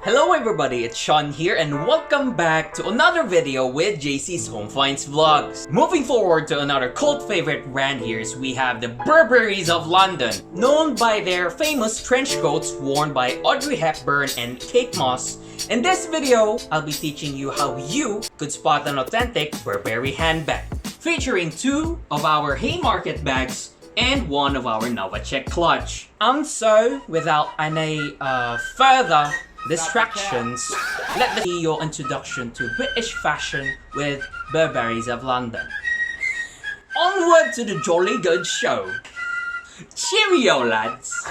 Hello everybody, it's Sean here and welcome back to another video with JC's Home Finds Vlogs. Moving forward to another cult favorite brand here is we have the Burberrys of London. Known by their famous trench coats worn by Audrey Hepburn and Kate Moss. In this video, I'll be teaching you how you could spot an authentic Burberry handbag. Featuring two of our Haymarket bags and one of our Novacek clutch. So, without any further distractions, let me see your introduction to British fashion with Burberrys of London. Onward to the jolly good show. Cheerio, lads!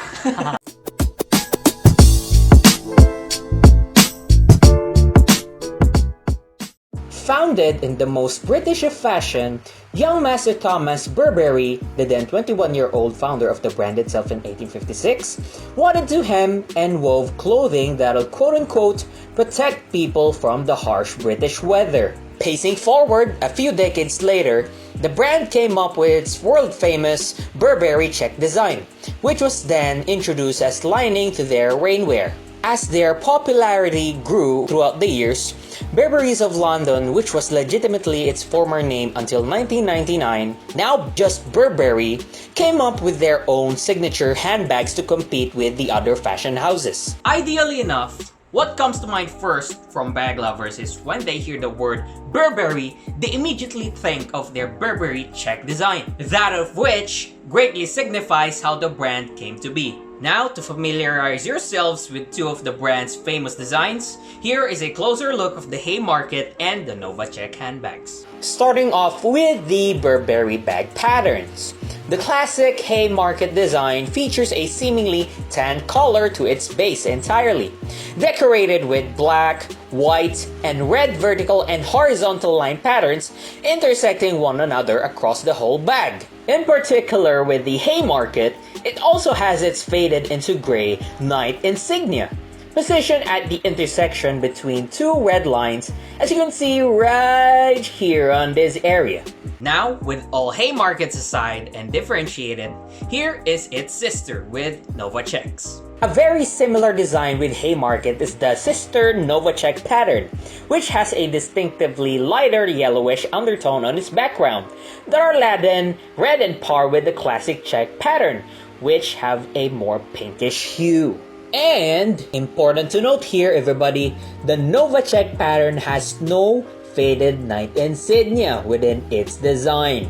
Founded in the most British of fashion, young Master Thomas Burberry, the then 21-year-old founder of the brand itself in 1856, wanted to hem and wove clothing that'll quote-unquote protect people from the harsh British weather. Pacing forward a few decades later, the brand came up with its world-famous Burberry check design, which was then introduced as lining to their rainwear. As their popularity grew throughout the years, Burberrys of London, which was legitimately its former name until 1999, now just Burberry, came up with their own signature handbags to compete with the other fashion houses. Ideally enough, what comes to mind first from bag lovers is when they hear the word Burberry, they immediately think of their Burberry check design, that of which greatly signifies how the brand came to be. Now, to familiarize yourselves with two of the brand's famous designs, here is a closer look of the Haymarket and the Novacek handbags. Starting off with the Burberry Bag Patterns. The classic Haymarket design features a seemingly tan color to its base entirely, decorated with black, white, and red vertical and horizontal line patterns intersecting one another across the whole bag. In particular with the Haymarket, it also has its faded into gray knight insignia, positioned at the intersection between two red lines, as you can see right here on this area. Now, with all Haymarkets aside and differentiated, here is its sister with Novaceks. A very similar design with Haymarket is the sister Novacek pattern, which has a distinctively lighter yellowish undertone on its background that are laden red and par with the classic check pattern, which have a more pinkish hue. And, important to note here everybody, the Novacek pattern has no faded knight insignia within its design.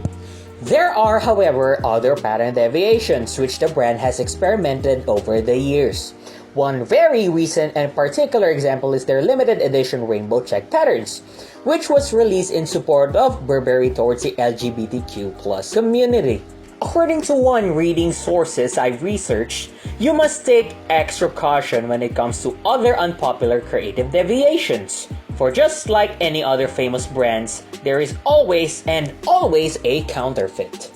There are, however, other pattern deviations which the brand has experimented over the years. One very recent and particular example is their limited edition rainbow check patterns, which was released in support of Burberry towards the LGBTQ+ community. According to one reading sources I've researched, you must take extra caution when it comes to other unpopular creative deviations. For just like any other famous brands, there is always a counterfeit.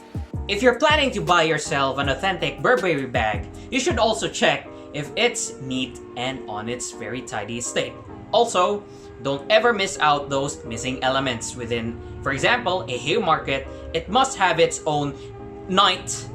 If you're planning to buy yourself an authentic Burberry bag, you should also check if it's neat and on its very tidy state. Also, don't ever miss out those missing elements within, for example, a Haymarket. It must have its own knight,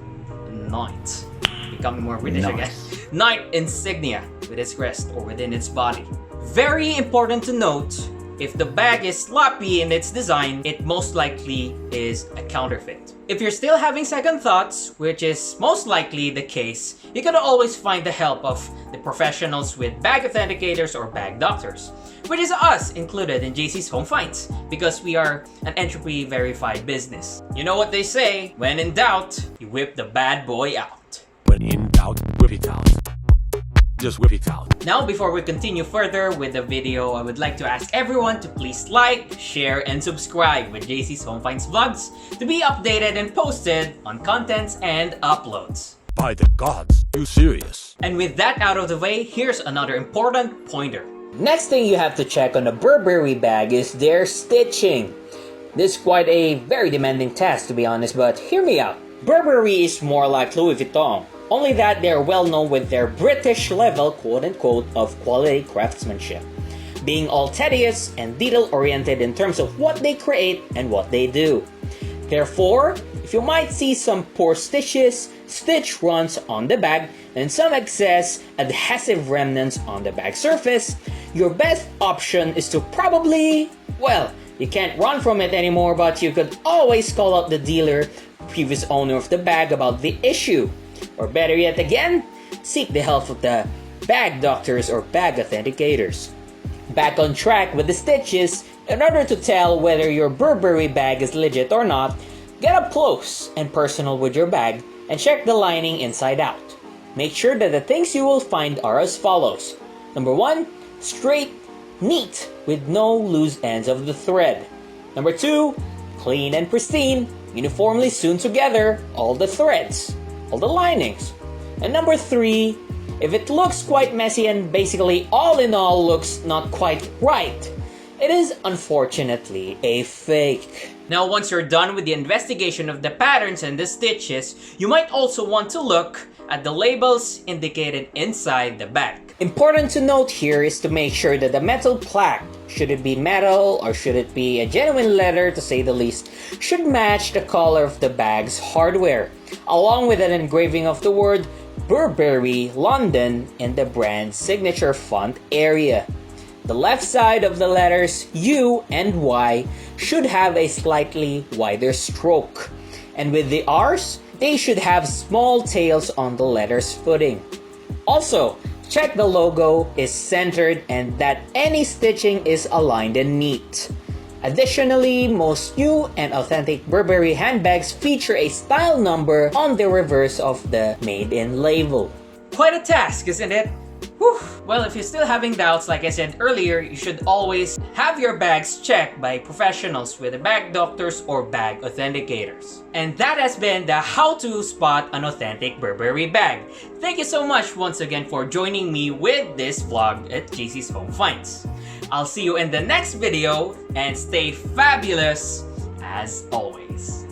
becoming more British again, knight insignia with its crest or within its body. Very important to note, if the bag is sloppy in its design, it most likely is a counterfeit. If you're still having second thoughts, which is most likely the case, you can always find the help of the professionals with bag authenticators or bag doctors, which is us included in JC's Home Finds, because we are an Entropy verified business. You know what they say, when in doubt, you whip the bad boy out. When in doubt, whip it out. Just whip it out. Now, before we continue further with the video, I would like to ask everyone to please like, share, and subscribe with JC's Home Finds Vlogs to be updated and posted on contents and uploads. By the gods, you serious? And with that out of the way, here's another important pointer. Next thing you have to check on a Burberry bag is their stitching. This is quite a very demanding task to be honest, but hear me out. Burberry is more like Louis Vuitton, only that they're well known with their British level quote-unquote of quality craftsmanship, being all tedious and detail-oriented in terms of what they create and what they do. Therefore, if you might see some poor stitches, stitch runs on the bag, and some excess adhesive remnants on the bag surface, your best option is to probably, well, you can't run from it anymore, but you could always call out the dealer, previous owner of the bag, about the issue. Or better yet again, seek the help of the bag doctors or bag authenticators. Back on track with the stitches, in order to tell whether your Burberry bag is legit or not, get up close and personal with your bag and check the lining inside out. Make sure that the things you will find are as follows. Number 1, straight, neat, with no loose ends of the thread. Number 2, clean and pristine, uniformly sewn together, all the threads, all the linings. And number 3, if it looks quite messy and basically all in all looks not quite right, it is unfortunately a fake. Now, once you're done with the investigation of the patterns and the stitches, you might also want to look at the labels indicated inside the bag. Important to note here is to make sure that the metal plaque, should it be metal or should it be a genuine leather to say the least, should match the color of the bag's hardware, along with an engraving of the word Burberry London in the brand's signature font area. The left side of the letters U and Y should have a slightly wider stroke, and with the R's, they should have small tails on the letter's footing. Also, check the logo is centered and that any stitching is aligned and neat. Additionally, most new and authentic Burberry handbags feature a style number on the reverse of the Made In label. Quite a task, isn't it? Whew. Well, if you're still having doubts, like I said earlier, you should always have your bags checked by professionals with the bag doctors or bag authenticators. And that has been the how to spot an authentic Burberry bag. Thank you so much once again for joining me with this vlog at JC's Home Finds. I'll see you in the next video and stay fabulous as always.